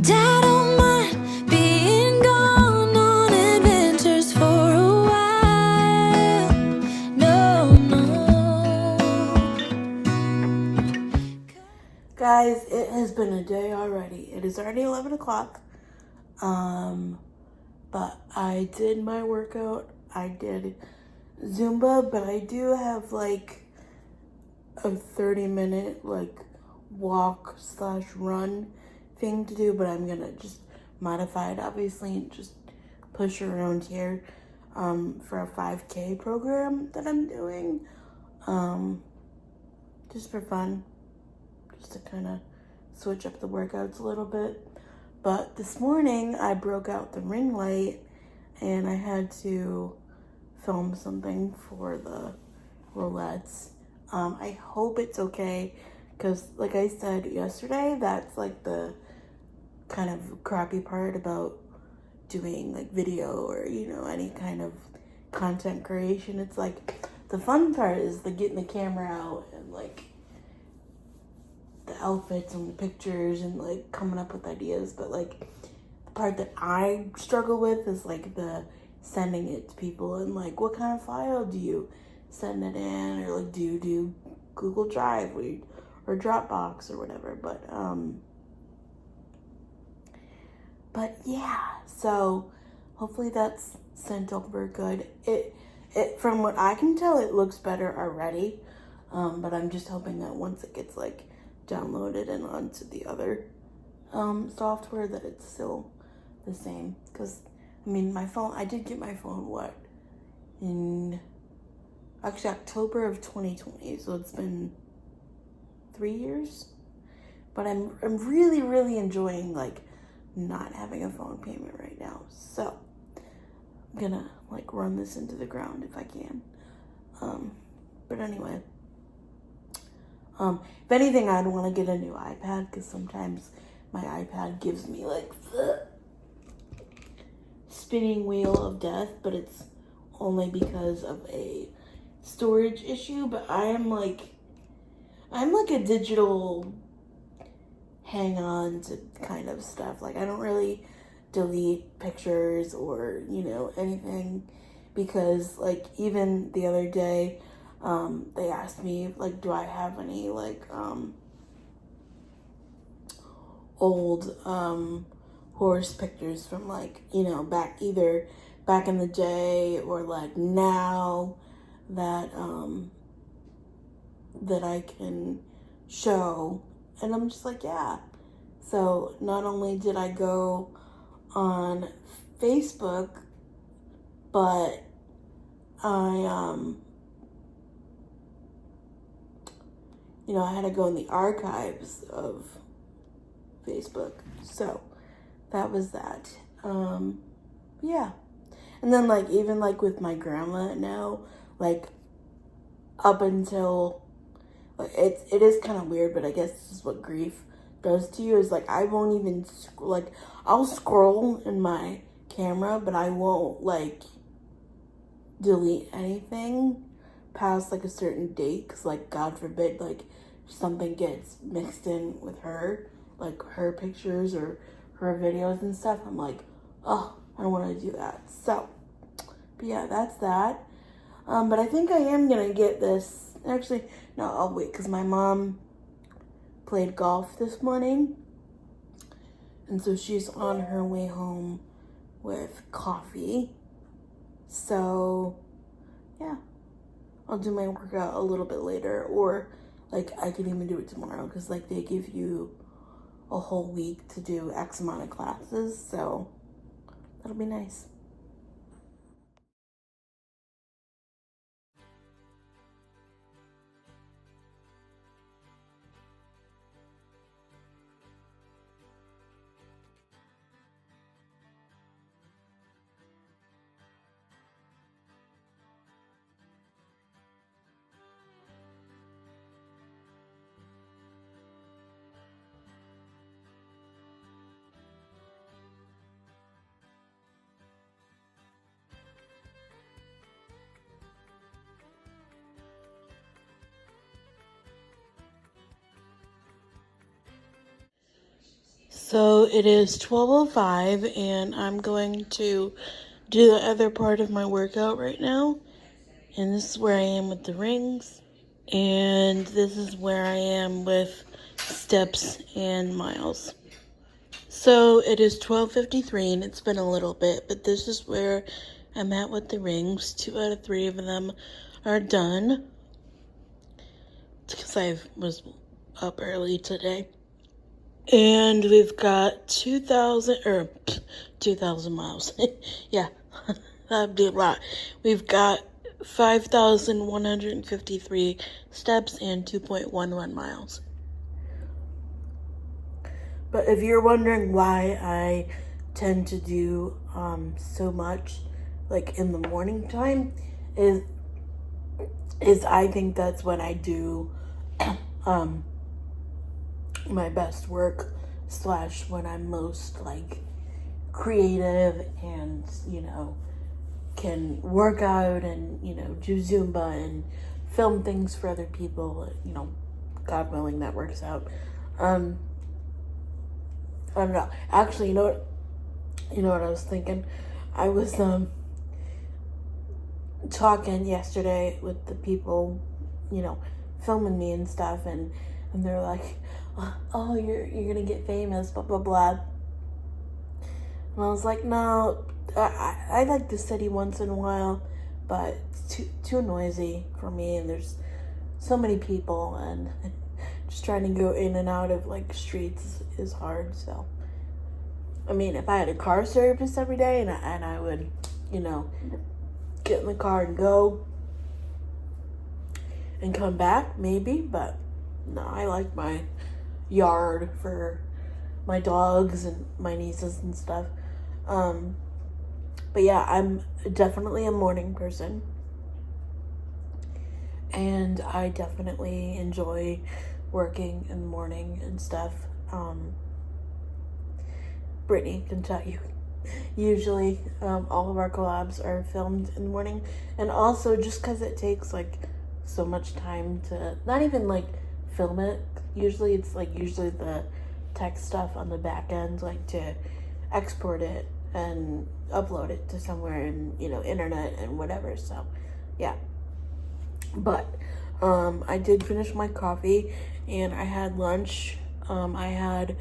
I don't mind being gone on adventures for a while. No, no. Guys, it has been a day already. It is already 11 o'clock. But I did my workout. I did Zumba, but I do have like a 30-minute like walk / run thing to do, but I'm gonna just modify it obviously and just push around here for a 5K program that I'm doing just for fun, just to kind of switch up the workouts a little bit. But this morning I broke out the ring light and I had to film something for the roulettes. I hope it's okay, because like I said yesterday, that's like the kind of crappy part about doing like video or, you know, any kind of content creation. It's like the fun part is the getting the camera out and like the outfits and the pictures and like coming up with ideas, but like the part that I struggle with is like the sending it to people and like what kind of file do you send it in, or like do you do Google Drive or Dropbox or whatever. But yeah, so hopefully that's sent over good. It from what I can tell, it looks better already. But I'm just hoping that once it gets like downloaded and onto the other software, that it's still the same. Because I mean, my phone, I did get my phone in actually October of 2020, so it's been 3 years. But I'm really, really enjoying like not having a phone payment right now. So I'm gonna like run this into the ground if I can. But anyway, if anything, I'd want to get a new iPad, because sometimes my iPad gives me like the spinning wheel of death, but it's only because of a storage issue. But I'm like a digital hang on to kind of stuff. Like I don't really delete pictures or, you know, anything, because like even the other day, they asked me like, do I have any like old horse pictures from like, you know, either back in the day or like now that that I can show. And I'm just like, yeah. So not only did I go on Facebook, but I you know, I had to go in the archives of Facebook. So that was that. Yeah. And then like even like with my grandma now, like up until it is kind of weird, but I guess this is what grief does to you, is like I won't even like I'll scroll in my camera, but I won't like delete anything past like a certain date, because like God forbid like something gets mixed in with her, like her pictures or her videos and stuff. I'm like, oh, I don't want to do that. So but yeah, that's that. But I think I am gonna get this. Actually, no, I'll wait, because my mom played golf this morning, and so she's on her way home with coffee. So yeah, I'll do my workout a little bit later, or like I could even do it tomorrow, because like they give you a whole week to do X amount of classes, so that'll be nice. So it is 12:05 and I'm going to do the other part of my workout right now. And this is where I am with the rings. And this is where I am with steps and miles. So it is 12:53 and it's been a little bit, but this is where I'm at with the rings. 2 out of 3 of them are done. It's because I was up early today. And we've got 2,000 miles. Yeah, that'd be a lot. We've got 5,153 steps and 2.11 miles. But if you're wondering why I tend to do so much like in the morning time, is I think that's when I do my best work / when I'm most like creative and can work out and do Zumba and film things for other people. God willing, that works out. I don't know. Actually, you know what I was thinking? I was talking yesterday with the people, filming me and stuff, and they're like, "Oh, you're gonna get famous, blah blah blah." And I was like, "No, I like the city once in a while, but it's too noisy for me, and there's so many people, and just trying to go in and out of like streets is hard." So, I mean, if I had a car service every day and I would, get in the car and go and come back, maybe, but no, I like my yard for my dogs and my nieces and stuff. But yeah, I'm definitely a morning person, and I definitely enjoy working in the morning and stuff. Brittany can tell you. Usually, all of our collabs are filmed in the morning, and also just because it takes like so much time to not even like film it. Usually, it's like the tech stuff on the back end, like to export it and upload it to somewhere in internet and whatever. So, yeah. But I did finish my coffee and I had lunch. I had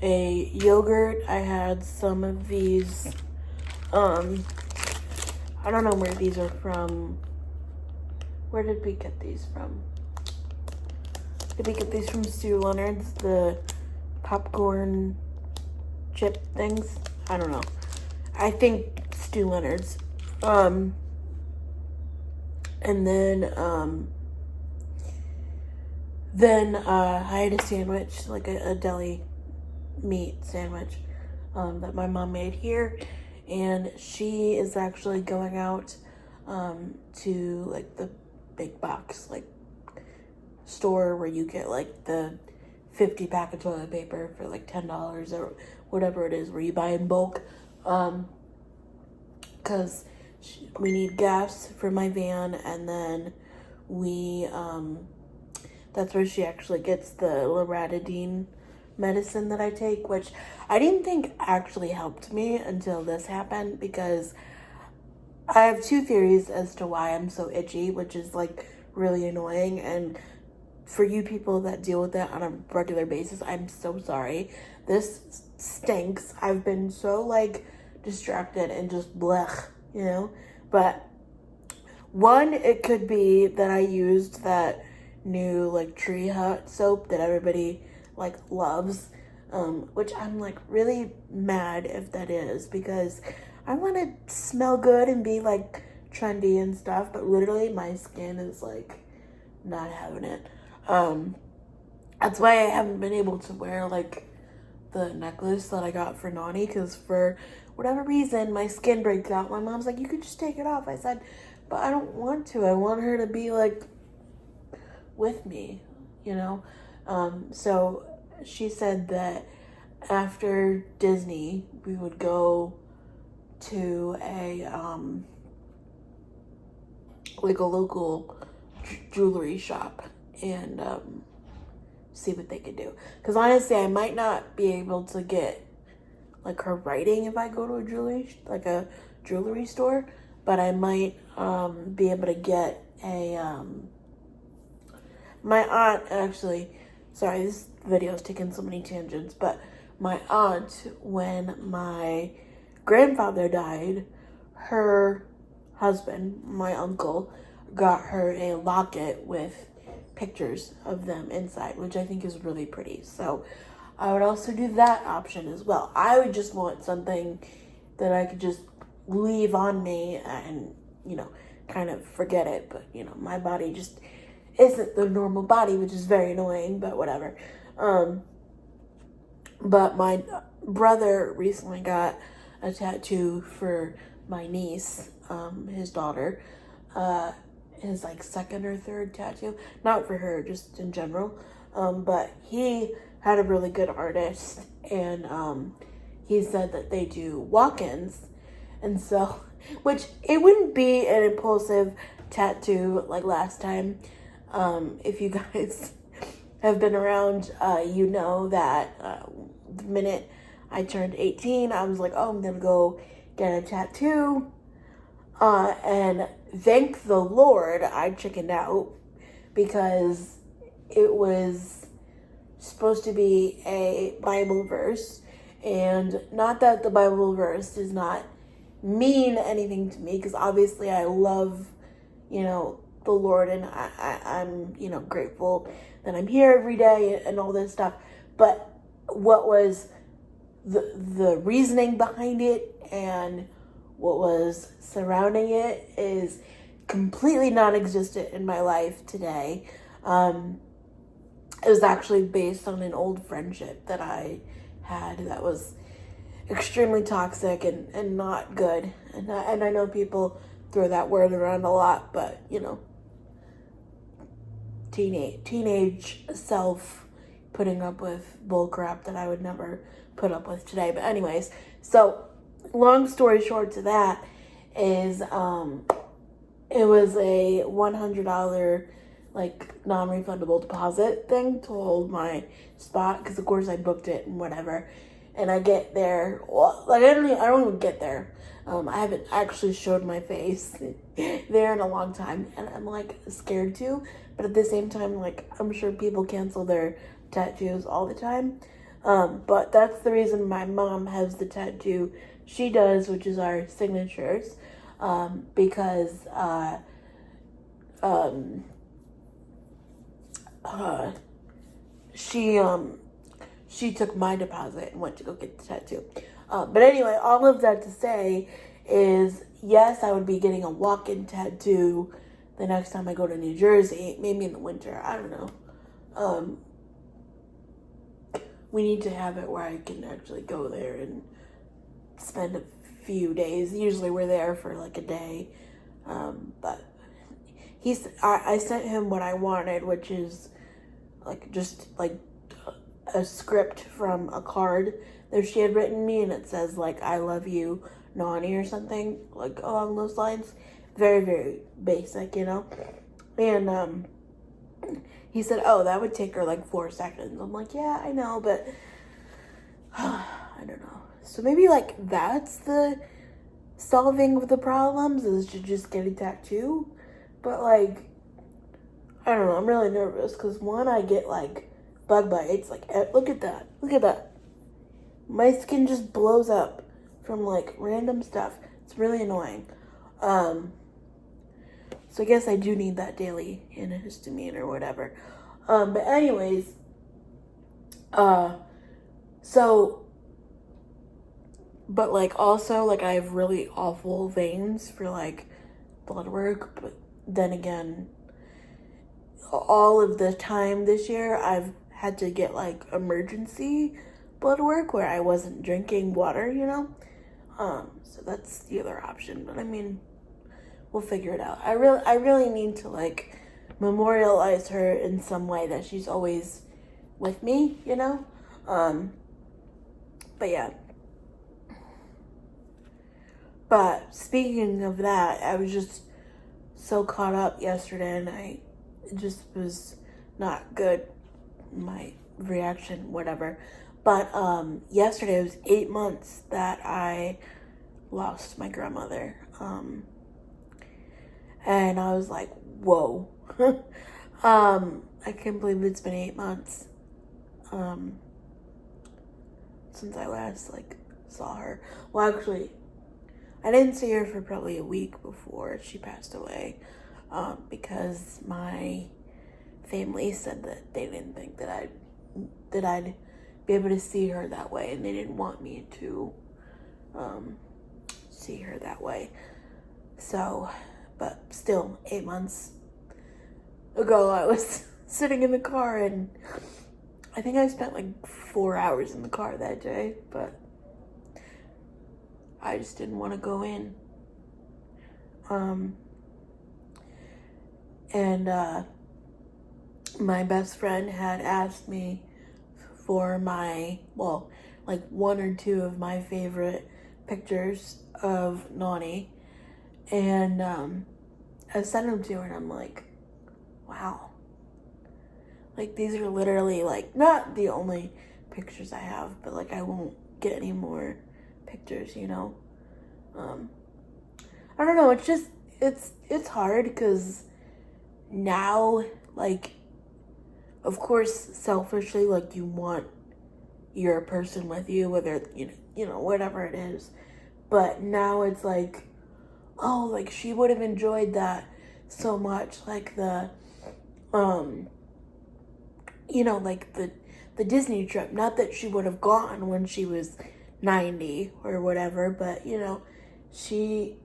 a yogurt. I had some of these. I don't know where these are from. Where did we get these from? Did we get these from Stu Leonard's? The popcorn chip things? I don't know. I think Stu Leonard's. And then I had a sandwich, like a deli meat sandwich that my mom made here, and she is actually going out to like the big box like store where you get like the 50 pack of toilet paper for like $10 or whatever it is, where you buy in bulk, because we need gas for my van, and then we that's where she actually gets the loratadine medicine that I take, which I didn't think actually helped me until this happened, because I have 2 theories as to why I'm so itchy, which is like really annoying, and for you people that deal with that on a regular basis, I'm so sorry. This stinks. I've been so like distracted and just blech, but one, it could be that I used that new like Tree Hut soap that everybody like loves, which I'm like really mad if that is, because I want to smell good and be like trendy and stuff, but literally my skin is like not having it. That's why I haven't been able to wear like the necklace that I got for Nani, because for whatever reason my skin breaks out. My mom's like, you could just take it off. I said, but I don't want to. I want her to be like with me, so she said that after Disney we would go to a like a local jewelry shop and see what they could do. Because honestly, I might not be able to get like her writing if I go to a jewelry store, but I might be able to get a my aunt actually, sorry, this video is taking so many tangents, but my aunt, when my grandfather died, her husband, my uncle, got her a locket with pictures of them inside, which I think is really pretty. So I would also do that option as well. I would just want something that I could just leave on me and, kind of forget it. But, my body just isn't the normal body, which is very annoying, but whatever. But my brother recently got a tattoo for my niece, his daughter, his like second or third tattoo. Not for her, just in general. But he had a really good artist, and he said that they do walk-ins, and so, which it wouldn't be an impulsive tattoo like last time. If you guys have been around, you know that the minute I turned 18, I was like, oh, I'm gonna go get a tattoo. And thank the Lord I chickened out, because it was supposed to be a Bible verse. And not that the Bible verse does not mean anything to me, because obviously I love, the Lord, and I'm, grateful that I'm here every day and all this stuff. But what was the reasoning behind it and what was surrounding it is completely non-existent in my life today. It was actually based on an old friendship that I had that was extremely toxic and not good. And I know people throw that word around a lot, but, teenage self putting up with bull crap that I would never put up with today. But anyways, so long story short to that is it was a $100 like non-refundable deposit thing to hold my spot, because of course I booked it and whatever. And I get there, I don't even get there. I haven't actually showed my face there in a long time, and I'm like scared to, but at the same time, like, I'm sure people cancel their tattoos all the time. But that's the reason my mom has the tattoo she does, which is our signatures, because she took my deposit and went to go get the tattoo. But anyway, all of that to say is, yes, I would be getting a walk-in tattoo the next time I go to New Jersey, maybe in the winter. I don't know. We need to have it where I can actually go there and spend a few days. Usually we're there for like a day. But I sent him what I wanted, which is like just like a script from a card that she had written me, and it says like, I love you, Nani, or something like along those lines. Very, very basic, And he said, oh, that would take her like 4 seconds. I'm like, yeah, I know, but I don't know. So maybe like that's the solving of the problems, is to just get a tattoo. But like, I don't know, I'm really nervous because one, I get like bug bites. Like, look at that. My skin just blows up from like random stuff. It's really annoying. So I guess I do need that daily antihistamine or whatever. But anyways, but like also like I have really awful veins for like blood work. But then again, all of the time this year I've had to get like emergency blood work where I wasn't drinking water, so that's the other option. But I mean, we'll figure it out. I really need to like memorialize her in some way, that she's always with me, but yeah. But speaking of that, I was just so caught up yesterday, and it just was not good. my reaction, whatever. But yesterday it was 8 months that I lost my grandmother. And I was like, whoa. I can't believe it's been 8 months since I last saw her. Well, actually, I didn't see her for probably a week before she passed away, because my family said that they didn't think that I'd be able to see her that way, and they didn't want me to see her that way. So, but still, 8 months ago, I was sitting in the car, and I think I spent 4 hours in the car that day, but I just didn't want to go in. And my best friend had asked me for my, one or two of my favorite pictures of Nani. And I sent them to her, and I'm like, wow. These are literally, not the only pictures I have, but, I won't get any more pictures, I don't know, it's just, it's hard, because now, of course, selfishly, you want your person with you, whether, whatever it is, but now it's oh, she would have enjoyed that so much, the the Disney trip. Not that she would have gone when she was 90 or whatever, but she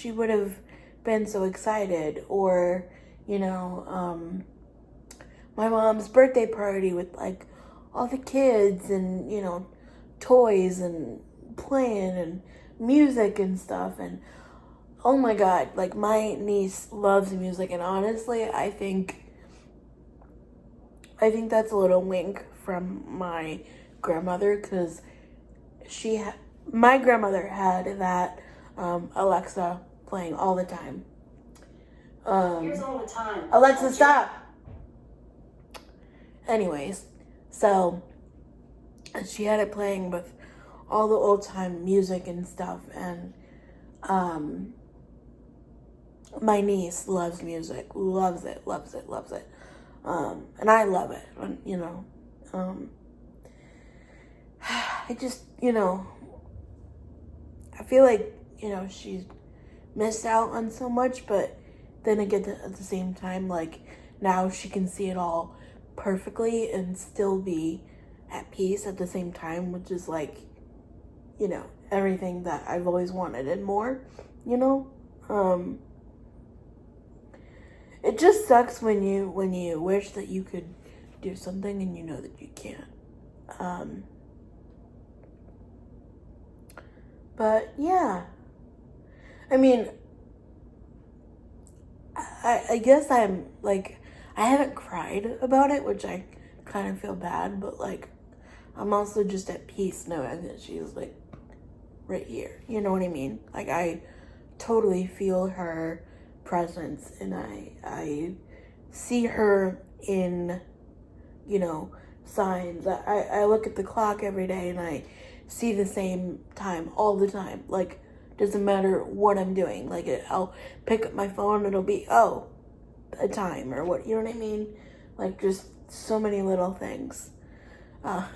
would have been so excited. Or my mom's birthday party with all the kids, and toys and playing and music and stuff. And oh my god, my niece loves music, and honestly, I think that's a little wink from my grandmother, because my grandmother had that Alexa playing all the time. Here's all the time. Alexa, stop! Anyways, so she had it playing with all the old time music and stuff, and my niece loves music, loves it. And I love it, I just, I feel she's missed out on so much, but then again, at the same time, now she can see it all perfectly and still be at peace at the same time, which is everything that I've always wanted and more, It just sucks when you wish that you could do something and you know that you can't. But yeah, I mean, I guess I'm I haven't cried about it, which I kind of feel bad, but I'm also just at peace knowing that she's right here. You know what I mean? I totally feel her presence, and I see her in signs. I look at the clock every day, and I see the same time all the time. Doesn't matter what I'm doing. I'll pick up my phone, it'll be a time, or what, you know what I mean? Just so many little things. I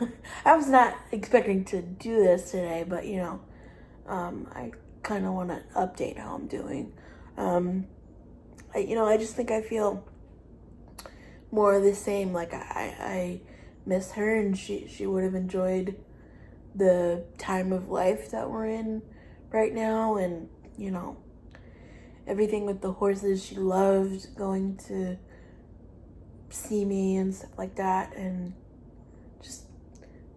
was not expecting to do this today, but I kind of want to update how I'm doing. I just think I feel more of the same. I miss her, and she would have enjoyed the time of life that we're in right now, and everything with the horses. She loved going to see me and stuff like that, and just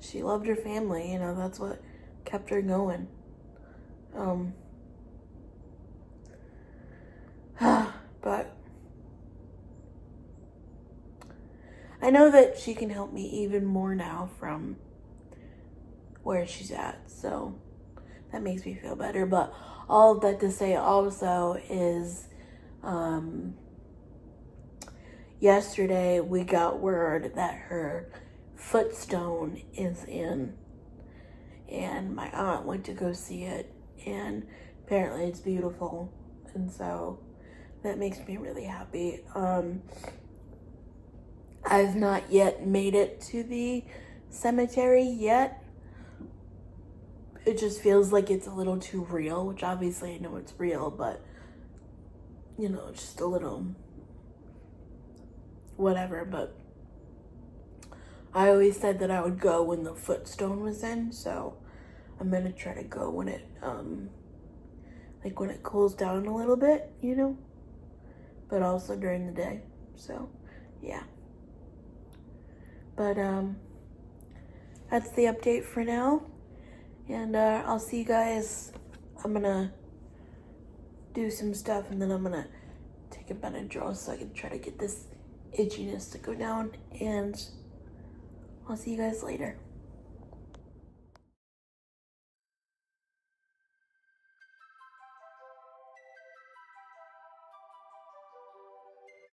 she loved her family. That's what kept her going. But I know that she can help me even more now from where she's at, so that makes me feel better. But all of that to say also is, yesterday we got word that her footstone is in, and my aunt went to go see it, and apparently it's beautiful, and so that makes me really happy. I've not yet made it to the cemetery yet. It just feels like it's a little too real, which obviously I know it's real, but you know, just a little whatever. But I always said that I would go when the footstone was in, so I'm gonna try to go when it like when it cools down a little bit, you know, but also during the day. So yeah, but that's the update for now, and I'll see you guys. I'm gonna do some stuff, and then I'm gonna take a Benadryl so I can try to get this itchiness to go down, and I'll see you guys later.